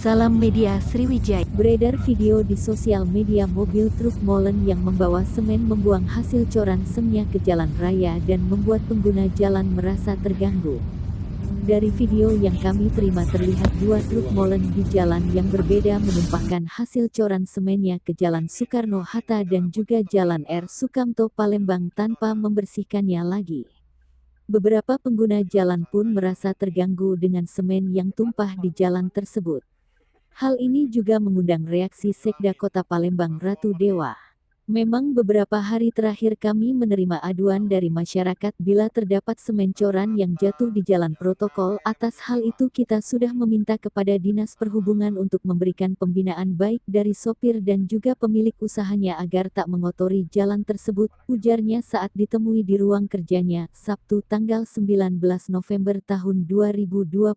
Salam Media Sriwijaya. Beredar video di sosial media mobil truk molen yang membawa semen membuang hasil coran semnya ke jalan raya dan membuat pengguna jalan merasa terganggu. Dari video yang kami terima terlihat dua truk molen di jalan yang berbeda menumpahkan hasil coran semennya ke Jalan Soekarno-Hatta dan juga Jalan R. Sukamto Palembang tanpa membersihkannya lagi. Beberapa pengguna jalan pun merasa terganggu dengan semen yang tumpah di jalan tersebut. Hal ini juga mengundang reaksi Sekda Kota Palembang Ratu Dewa. Memang beberapa hari terakhir kami menerima aduan dari masyarakat bila terdapat semen coran yang jatuh di jalan protokol. Atas hal itu kita sudah meminta kepada Dinas Perhubungan untuk memberikan pembinaan baik dari sopir dan juga pemilik usahanya agar tak mengotori jalan tersebut, ujarnya saat ditemui di ruang kerjanya, Sabtu tanggal 19 November tahun 2022.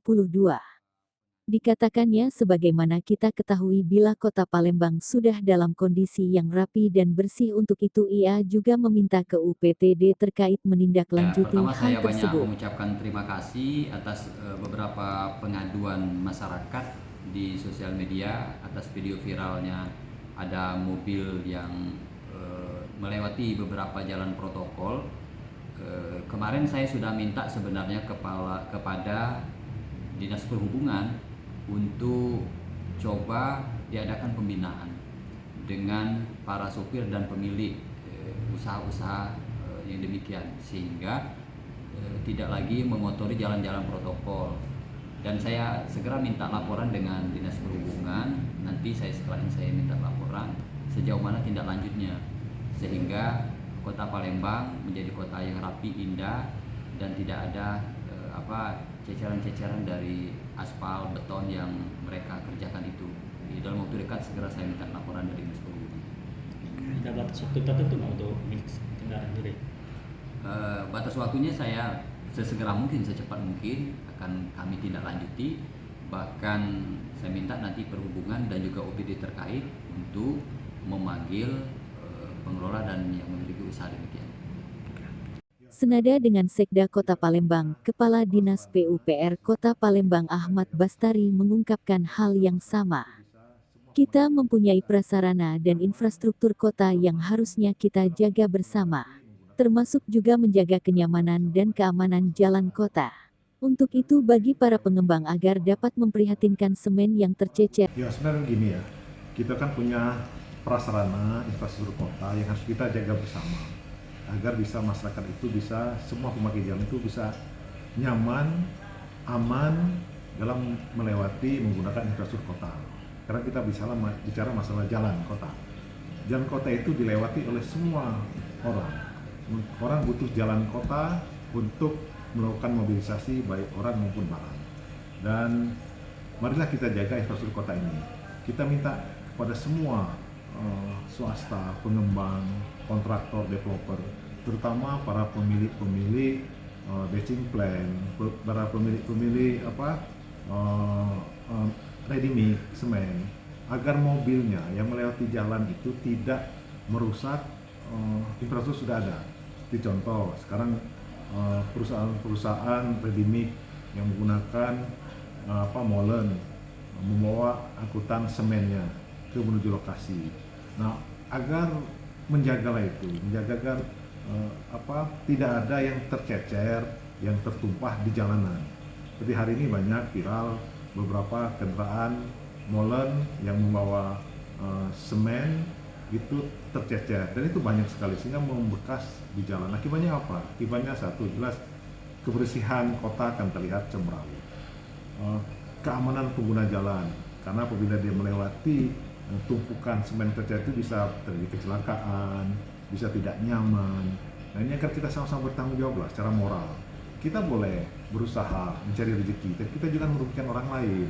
Dikatakannya sebagaimana kita ketahui bila Kota Palembang sudah dalam kondisi yang rapi dan bersih, untuk itu ia juga meminta ke UPTD terkait menindaklanjuti Pertama hal saya banyak tersebut. mengucapkan terima kasih atas beberapa pengaduan masyarakat di sosial media atas video viralnya ada mobil yang melewati beberapa jalan protokol. Kemarin saya sudah minta sebenarnya kepada Dinas Perhubungan untuk coba diadakan pembinaan dengan para sopir dan pemilik usaha-usaha yang demikian, sehingga tidak lagi mengotori jalan-jalan protokol. Dan saya segera minta laporan dengan Dinas Perhubungan. Nanti setelah saya minta laporan sejauh mana tindak lanjutnya, sehingga Kota Palembang menjadi kota yang rapi, indah, dan tidak ada ceceran-ceceran dari aspal beton yang mereka kerjakan itu. Dalam waktu dekat segera saya minta laporan dari Dinas Perhubungan. Ada batas waktu tertentu untuk milik kendaraan sendiri? Batas waktunya saya sesegera mungkin, secepat mungkin akan kami tindak lanjuti. Bahkan saya minta nanti Perhubungan dan juga OPD terkait untuk memanggil pengelola dan yang memiliki usaha demikian. Senada dengan Sekda Kota Palembang, Kepala Dinas PUPR Kota Palembang Ahmad Bastari mengungkapkan hal yang sama. Kita mempunyai prasarana dan infrastruktur kota yang harusnya kita jaga bersama, termasuk juga menjaga kenyamanan dan keamanan jalan kota. Untuk itu bagi para pengembang agar dapat memprihatinkan semen yang tercecer. Ya sebenarnya gini ya, kita kan punya prasarana infrastruktur kota yang harus kita jaga bersama agar bisa masyarakat itu bisa, semua pemakai jalan itu bisa nyaman, aman dalam melewati menggunakan infrastruktur kota. Karena kita bisa bicara masalah jalan kota. Jalan kota itu dilewati oleh semua orang. Orang butuh jalan kota untuk melakukan mobilisasi baik orang maupun barang. Dan marilah kita jaga infrastruktur kota ini. Kita minta kepada semua swasta, pengembang, kontraktor, developer, terutama para pemilik-pemilik batching plan, para pemilik ready mix semen, agar mobilnya yang melewati jalan itu tidak merusak infrastruktur sudah ada. Seperti contoh sekarang perusahaan ready mix yang menggunakan molen membawa angkutan semennya ke menuju lokasi. Nah, agar menjaga agar tidak ada yang tercecer, yang tertumpah di jalanan. Seperti hari ini banyak viral beberapa kendaraan molen yang membawa semen itu tercecer, dan itu banyak sekali sehingga membekas di jalan. Akibatnya apa? Akibatnya satu, jelas kebersihan kota akan terlihat cemrawut. Keamanan pengguna jalan, karena apabila dia melewati tumpukan semen tercecer itu bisa terjadi kecelakaan, bisa tidak nyaman. Nah ini agar kita sama-sama bertanggung jawab lah secara moral. Kita boleh berusaha mencari rezeki, tapi kita jangan merugikan orang lain.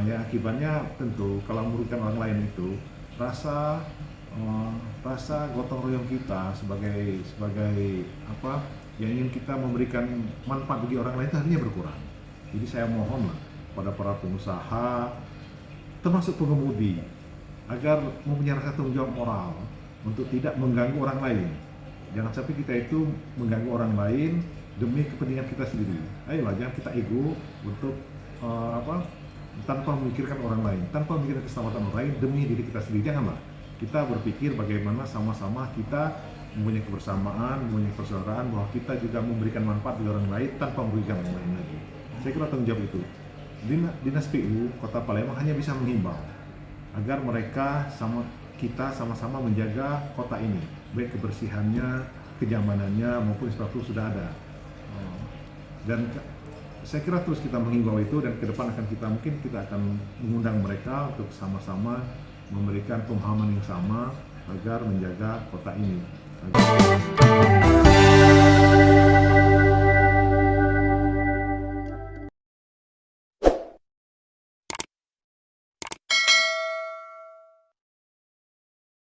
Ya akibatnya tentu kalau merugikan orang lain itu rasa gotong royong kita sebagai yang ingin kita memberikan manfaat bagi orang lain itu akhirnya berkurang. Jadi saya mohon lah pada para pengusaha, termasuk pengemudi, agar mempunyai rasa tanggung jawab moral untuk tidak mengganggu orang lain. Jangan sampai kita itu mengganggu orang lain demi kepentingan kita sendiri. Ayolah, jangan kita ego untuk tanpa memikirkan orang lain, tanpa memikirkan keselamatan orang lain demi diri kita sendiri. Janganlah. Kita berpikir bagaimana sama-sama kita mempunyai kebersamaan, mempunyai persaudaraan, bahwa kita juga memberikan manfaat bagi orang lain tanpa merugikan orang lain lagi. Saya kira tanggung jawab itu. Dinas PU Kota Palembang hanya bisa menghimbau agar mereka kita sama-sama menjaga kota ini, baik kebersihannya, kenyamanannya maupun infrastruktur sudah ada. Dan saya kira terus kita menghimbau itu, dan ke depan mungkin kita akan mengundang mereka untuk sama-sama memberikan pemahaman yang sama agar menjaga kota ini.